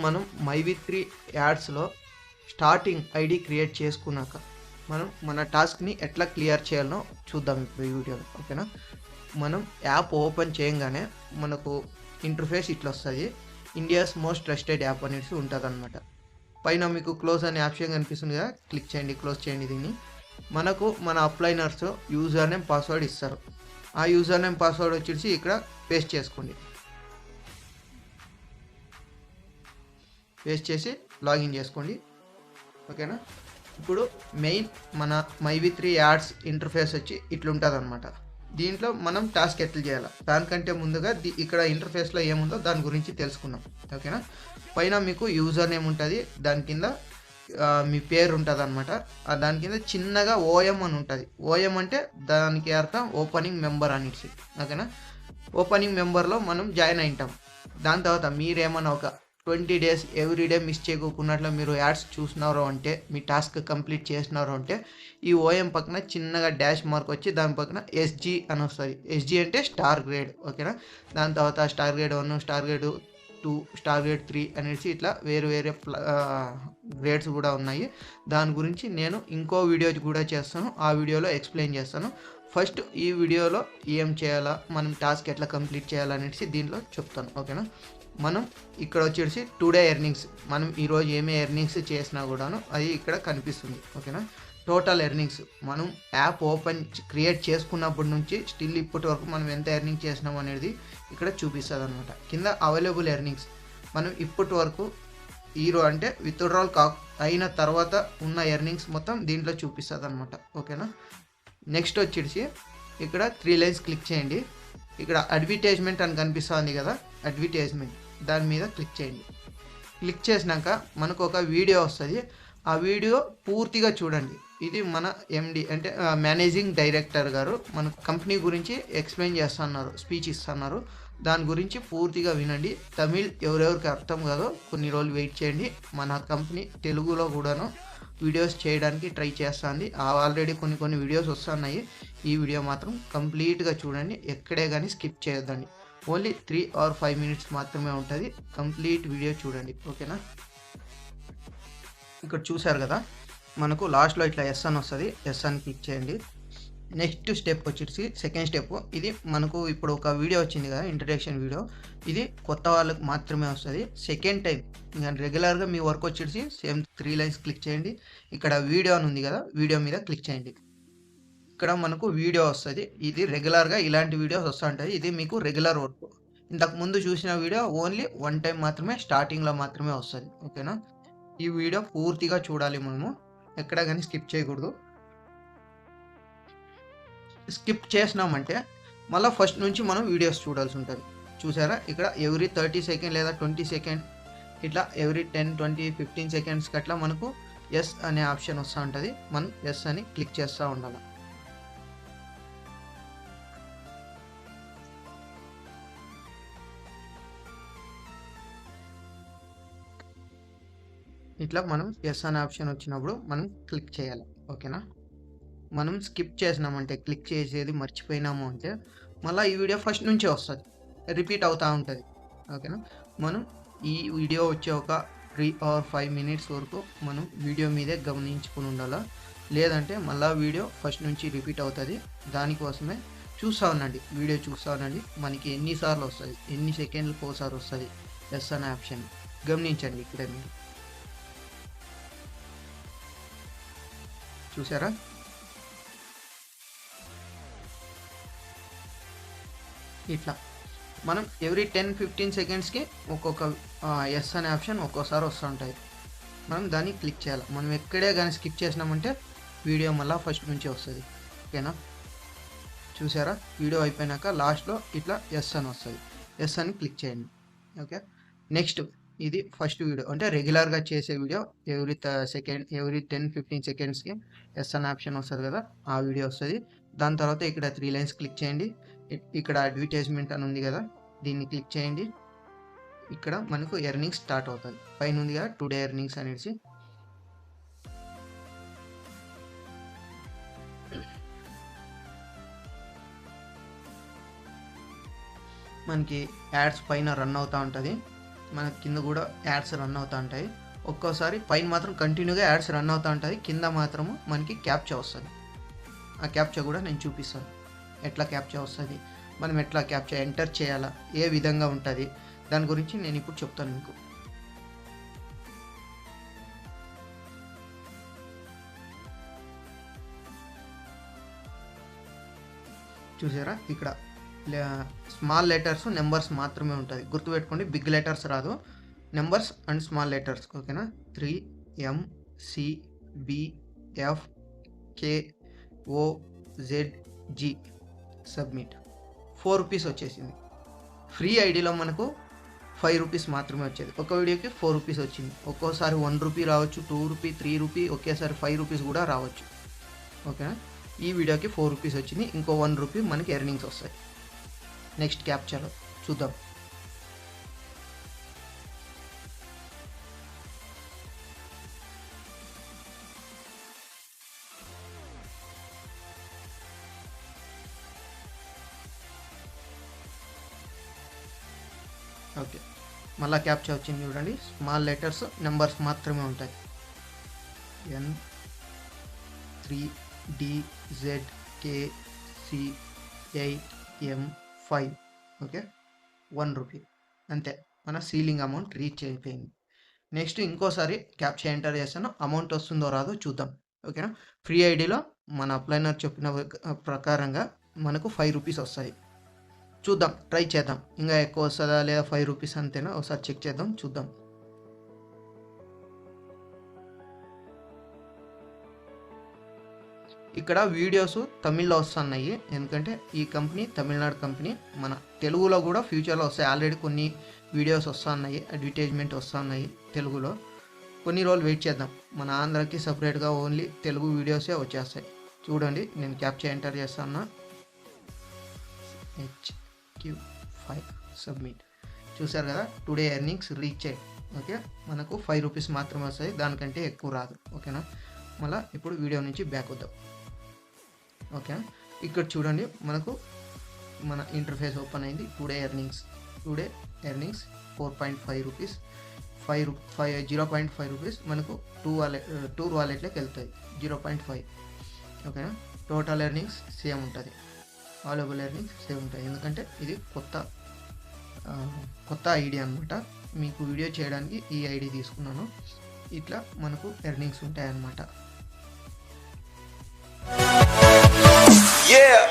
మనం మైవి3 యాడ్స్లో starting ID create చేసుకున్నాక మనం మన టాస్క్ని ఎట్లా క్లియర్ చేయాలో చూద్దాం ఇప్పుడు ఈ వీడియోలో. ఓకేనా, మనం యాప్ ఓపెన్ చేయగానే మనకు ఇంటర్ఫేస్ ఇట్లా వస్తుంది. ఇండియాస్ మోస్ట్ ట్రస్టెడ్ యాప్ అనేసి ఉంటుంది అనమాట. పైన మీకు క్లోజ్ అనే ఆప్షన్ కనిపిస్తుంది కదా, క్లిక్ చేయండి, క్లోజ్ చేయండి. దీన్ని మనకు మన అప్లైనర్స్ యూజర్ నేమ్ పాస్వర్డ్ ఇస్తారు. ఆ యూజర్ నేమ్ పాస్వర్డ్ వచ్చేసి ఇక్కడ పేస్ట్ చేసుకోండి. పేస్ట్ చేసి లాగిన్ చేసుకోండి. ఓకేనా, ఇప్పుడు మెయిన్ మన మైవి3 యాడ్స్ ఇంటర్ఫేస్ వచ్చి ఇట్లుంటుంది అనమాట. దీంట్లో మనం టాస్క్ ఎట్లా చేయాలి దానికంటే ముందుగా ఇక్కడ ఇంటర్ఫేస్లో ఏముందో దాని గురించి తెలుసుకుందాం. ఓకేనా, పైన మీకు యూజర్ నేమ్ ఉంటుంది, దాని కింద మీ పేరు ఉంటుంది అనమాట. దాని కింద చిన్నగా ఓఎం అని ఉంటుంది. ఓఎం అంటే దానికి అర్థం ఓపెనింగ్ మెంబర్ అనేసి. ఓకేనా, ఓపెనింగ్ మెంబర్లో మనం జాయిన్ అయింటాం. దాని తర్వాత మీరేమన్నా ఒక 20 days ఎవ్రీడే మిస్ చేయకున్నట్లు మీరు యాడ్స్ చూసినారు అంటే, మీ టాస్క్ కంప్లీట్ చేసినారు అంటే, ఈ ఓఎం పక్కన చిన్నగా డాష్ మార్క్ వచ్చి దాని పక్కన ఎస్జీ అని వస్తుంది. ఎస్జీ అంటే స్టార్ గ్రేడ్. ఓకేనా, దాని తర్వాత star grade 1, star grade 2, star grade 3 అనేసి ఇట్లా వేరే వేరే గ్రేడ్స్ కూడా ఉన్నాయి. దాని గురించి నేను ఇంకో వీడియో కూడా చేస్తాను, ఆ వీడియోలో ఎక్స్ప్లెయిన్ చేస్తాను. ఫస్ట్ ఈ వీడియోలో ఏం చేయాలా, మనం టాస్క్ ఎట్లా కంప్లీట్ చేయాలనేసి దీంట్లో చెప్తాను. ఓకేనా, మనం ఇక్కడ వచ్చేసి టుడే ఎర్నింగ్స్, మనం ఈరోజు ఏమే ఎర్నింగ్స్ చేసినా కూడాను అది ఇక్కడ కనిపిస్తుంది. ఓకేనా, టోటల్ ఎర్నింగ్స్ మనం యాప్ ఓపెన్ క్రియేట్ చేసుకున్నప్పటి నుంచి స్టిల్ ఇప్పటి వరకు మనం ఎంత ఎర్నింగ్ చేసినాం అనేది ఇక్కడ చూపిస్తుంది అనమాట. కింద అవైలబుల్ ఎర్నింగ్స్ మనం ఇప్పటి వరకు అంటే విత్డ్రాల్ అయిన తర్వాత ఉన్న ఎర్నింగ్స్ మొత్తం దీంట్లో చూపిస్తుంది అనమాట. ఓకేనా, నెక్స్ట్ వచ్చేసి ఇక్కడ 3 lines క్లిక్ చేయండి. ఇక్కడ అడ్వర్టైజ్మెంట్ అని కనిపిస్తుంది కదా, అడ్వర్టైజ్మెంట్ దాని మీద క్లిక్ చేయండి. క్లిక్ చేసినాక మనకు ఒక వీడియో వస్తుంది. ఆ వీడియో పూర్తిగా చూడండి. ఇది మన ఎండి అంటే మేనేజింగ్ డైరెక్టర్ గారు మన కంపెనీ గురించి ఎక్స్ప్లెయిన్ చేస్తున్నారు, స్పీచ్ ఇస్తున్నారు. దాని గురించి పూర్తిగా వినండి. తమిళ్ ఎవరెవరికి అర్థం కాదో కొన్ని రోజులు వెయిట్ చేయండి. మన కంపెనీ తెలుగులో కూడాను వీడియోస్ చేయడానికి ట్రై చేస్తుంది. ఆల్రెడీ కొన్ని వీడియోస్ వస్తున్నాయి. ఈ వీడియో మాత్రం కంప్లీట్గా చూడండి, ఎక్కడే కానీ స్కిప్ చేయొద్దండి. ఓన్లీ 3 or 5 minutes మాత్రమే ఉంటుంది. కంప్లీట్ వీడియో చూడండి. ఓకేనా, ఇక్కడ చూసారు కదా, మనకు లాస్ట్లో ఇట్లా ఎస్ అని వస్తుంది. ఎస్ అని క్లిక్ చేయండి. నెక్స్ట్ స్టెప్ వచ్చేసి సెకండ్ స్టెప్. ఇది మనకు ఇప్పుడు ఒక వీడియో వచ్చింది కదా, ఇంట్రడక్షన్ వీడియో. ఇది కొత్త వాళ్ళకి మాత్రమే వస్తుంది. సెకండ్ టైం రెగ్యులర్గా మీ వర్క్ వచ్చేసి సేమ్ 3 lines క్లిక్ చేయండి. ఇక్కడ వీడియో అని ఉంది కదా, వీడియో మీద క్లిక్ చేయండి. ఇక్కడ మనకు వీడియో వస్తుంది. ఇది రెగ్యులర్గా ఇలాంటి వీడియోస్ వస్తూ ఉంటాయి. ఇది మీకు రెగ్యులర్ వర్క్. ఇంతకు ముందు చూసిన వీడియో ఓన్లీ 1 time మాత్రమే, స్టార్టింగ్లో మాత్రమే వస్తుంది. ఓకేనా, ఈ వీడియో పూర్తిగా చూడాలి, మనము ఎక్కడ కానీ స్కిప్ చేయకూడదు. స్కిప్ చేసినామంటే మళ్ళీ ఫస్ట్ నుంచి మనం వీడియోస్ చూడాల్సి ఉంటుంది. చూసారా, ఇక్కడ ఎవ్రీ 30 seconds లేదా 20 seconds ఇట్లా ఎవ్రీ 10, 20, 15 seconds అట్లా మనకు ఎస్ అనే ఆప్షన్ వస్తూ ఉంటుంది. మనం ఎస్ అని క్లిక్ చేస్తూ ఉండాలి. ఇట్లా మనం ఎస్ అనే ఆప్షన్ వచ్చినప్పుడు మనం క్లిక్ చేయాలి. ఓకేనా, మనం స్కిప్ చేసినామంటే, క్లిక్ చేసేది మర్చిపోయినాము అంటే మళ్ళీ ఈ వీడియో ఫస్ట్ నుంచే వస్తుంది, రిపీట్ అవుతూ ఉంటుంది. ఓకేనా, మనం ఈ వీడియో వచ్చే ఒక 3 or 5 minutes వరకు మనం వీడియో మీదే గమనించుకుని ఉండాలా, లేదంటే మళ్ళీ వీడియో ఫస్ట్ నుంచి రిపీట్ అవుతుంది. దానికోసమే చూస్తూ ఉండండి, వీడియో చూస్తూ ఉండండి. మనకి ఎన్నిసార్లు వస్తుంది, ఎన్ని సెకండ్లకు ఒకసారి వస్తుంది ఎస్ అనే ఆప్షన్ గమనించండి. ఇక్కడ మీరు చూసారా, ఇట్లా మనం ఎవ్రీ 10-15 secondsకి ఒక్కొక్క ఎస్ అనే ఆప్షన్ ఒక్కోసారి వస్తూ ఉంటుంది. మనం దాన్ని క్లిక్ చేయాలి. మనం ఎక్కడే కానీ స్కిప్ చేసినామంటే వీడియో మళ్ళీ ఫస్ట్ నుంచి వస్తుంది. ఓకేనా, చూసారా, వీడియో అయిపోయినాక లాస్ట్లో ఇట్లా ఎస్ అని వస్తుంది. ఎస్ అని క్లిక్ చేయండి. ఓకే, నెక్స్ట్ ఇది ఫస్ట్ వీడియో అంటే రెగ్యులర్గా చేసే వీడియో. ఎవ్రీ 10-15 secondsకి ఎస్ అనే ఆప్షన్ వస్తుంది కదా, ఆ వీడియో వస్తుంది. దాని తర్వాత ఇక్కడ 3 lines క్లిక్ చేయండి. ఇక్కడ అడ్వర్టైజ్మెంట్ అని ఉంది కదా, దీన్ని క్లిక్ చేయండి. ఇక్కడ మనకు ఎర్నింగ్స్ స్టార్ట్ అవుతుంది. పైన ఉంది కదా టుడే ఎర్నింగ్స్ అనేసి. మనకి యాడ్స్ పైన రన్ అవుతూ ఉంటుంది. మనకి కింద కూడా యాడ్స్ రన్ అవుతూ ఉంటాయి. ఒక్కోసారి పైన మాత్రం కంటిన్యూగా యాడ్స్ రన్ అవుతూ ఉంటుంది, కింద మాత్రము మనకి క్యాప్చా వస్తుంది. ఆ క్యాప్చా కూడా నేను చూపిస్తాను, ఎట్లా క్యాప్చా వస్తుంది, మనం ఎట్లా క్యాప్చా ఎంటర్ చేయాలా, ఏ విధంగా ఉంటుంది, దాని గురించి నేను ఇప్పుడు చెప్తాను మీకు. చూసారా, ఇక్కడ స్మాల్ లెటర్స్ నెంబర్స్ మాత్రమే ఉంటుంది, గుర్తుపెట్టుకోండి. బిగ్ లెటర్స్ రాదు, నెంబర్స్ అండ్ స్మాల్ లెటర్స్. ఓకేనా, 3MCBFKOZG సబ్మిట్. 4 రూపీస్ వచ్చేసింది. ఫ్రీ ఐడిలో మనకు 5 రూపీస్ మాత్రమే వచ్చేది. ఒక వీడియోకి 4 రూపీస్ వచ్చింది. ఒక్కోసారి 1 రూపీ రావచ్చు, 2 రూపీ, 3 రూపీ, ఒకేసారి 5 రూపీస్ కూడా రావచ్చు. ఓకేనా, ఈ వీడియోకి 4 రూపీస్ వచ్చింది. ఇంకో 1 రూపీ మనకి ఎర్నింగ్స్ వస్తాయి. నెక్స్ట్ క్యాప్చాలో చూద్దాం. ఓకే, మళ్ళీ క్యాప్చా వచ్చింది చూడండి. స్మాల్ లెటర్స్ నెంబర్స్ మాత్రమే ఉంటాయి. N3DZKC8M5. Okay, 1 rupee. అంతే, మన సీలింగ్ అమౌంట్ రీచ్ అయిపోయింది. నెక్స్ట్ ఇంకోసారి క్యాప్చా ఎంటర్ చేస్తాను, అమౌంట్ వస్తుందో రాదో చూద్దాం. ఓకేనా, ఫ్రీ ఐడిలో మన అప్లైనర్ చెప్పిన ప్రకారంగా మనకు 5 రూపీస్ వస్తాయి. చూద్దాం, ట్రై చేద్దాం. ఇంకా ఎక్కువ వస్తుందా లేదా 5 రూపీస్ అంతేనా, ఒకసారి చెక్ చేద్దాం, చూద్దాం. ఇక్కడ వీడియోస్ తమిళ్లో వస్తున్నాయి, ఎందుకంటే ఈ కంపెనీ తమిళనాడు కంపెనీ. మన తెలుగులో కూడా ఫ్యూచర్లో వస్తాయి. ఆల్రెడీ కొన్ని వీడియోస్ వస్తున్నాయి, అడ్వర్టైజ్మెంట్ వస్తున్నాయి తెలుగులో. కొన్ని రోజులు వెయిట్ చేద్దాం. మన ఆంధ్రాకి సపరేట్గా ఓన్లీ తెలుగు వీడియోసే వచ్చేస్తాయి. చూడండి, నేను క్యాప్చా ఎంటర్ చేస్తాను. HQ5 submit. చూసారు కదా, టుడే ఎర్నింగ్స్ రీచ్ అయ్యి. ఓకే, మనకు 5 రూపీస్ మాత్రమే వస్తాయి, దానికంటే ఎక్కువ రాదు. ఓకేనా, మళ్ళీ ఇప్పుడు వీడియో నుంచి బ్యాక్ వద్దాం. ఓకే, ఇక్కడ చూడండి, మనకు మన ఇంటర్ఫేస్ ఓపెన్ అయింది. టుడే ఎర్నింగ్స్ 4.5 రూపీస్, 0.5 రూపీస్ మనకు టూ వాలెట్లోకి వెళ్తాయి. 0.5. ఓకేనా, టోటల్ ఎర్నింగ్స్ సేమ్ ఉంటుంది, ఆలబుల్ ఎర్నింగ్స్ సేమ్ ఉంటాయి. ఎందుకంటే ఇది కొత్త ఐడి అనమాట. మీకు వీడియో చేయడానికి ఈ ఐడి తీసుకున్నాను. ఇట్లా మనకు ఎర్నింగ్స్ ఉంటాయి అన్నమాట. Yeah.